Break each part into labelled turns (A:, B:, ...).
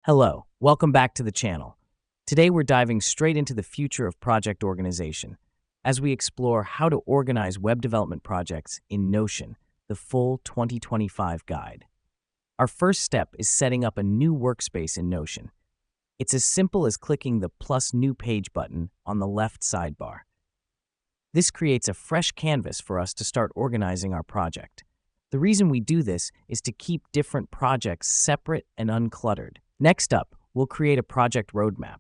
A: Hello, welcome back to the channel. Today we're diving straight into the future of project organization as we explore how to organize web development projects in Notion, the full 2025 guide. Our first step is setting up a new workspace in Notion. It's as simple as clicking the plus new page button on the left sidebar. This creates a fresh canvas for us to start organizing our project. The reason we do this is to keep different projects separate and uncluttered. Next up, we'll create a project roadmap.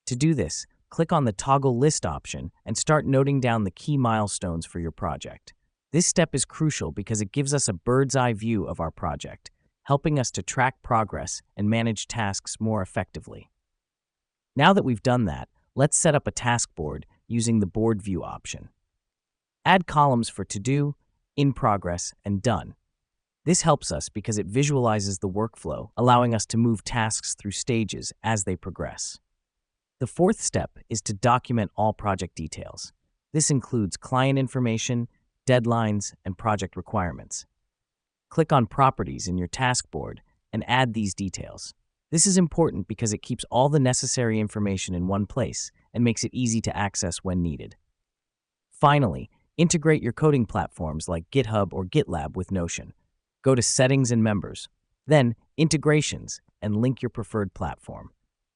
A: To do this, click on the toggle list option and start noting down the key milestones for your project. This step is crucial because it gives us a bird's eye view of our project, helping us to track progress and manage tasks more effectively. Now that we've done that, let's set up a task board using the board view option. Add columns for to do, in progress, and done. This helps us because it visualizes the workflow, allowing us to move tasks through stages as they progress. The fourth step is to document all project details. This includes client information, deadlines, and project requirements. Click on Properties in your task board and add these details. This is important because it keeps all the necessary information in one place and makes it easy to access when needed. Finally, integrate your coding platforms like GitHub or GitLab with Notion. Go to Settings and Members, then Integrations, and link your preferred platform.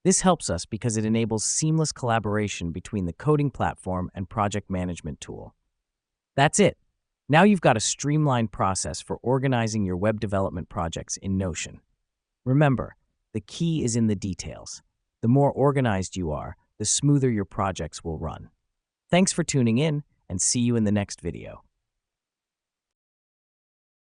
A: This helps us because it enables seamless collaboration between the coding platform and project management tool. That's it. Now you've got a streamlined process for organizing your web development projects in Notion. Remember, the key is in the details. The more organized you are, the smoother your projects will run. Thanks for tuning in, and see you in the next video.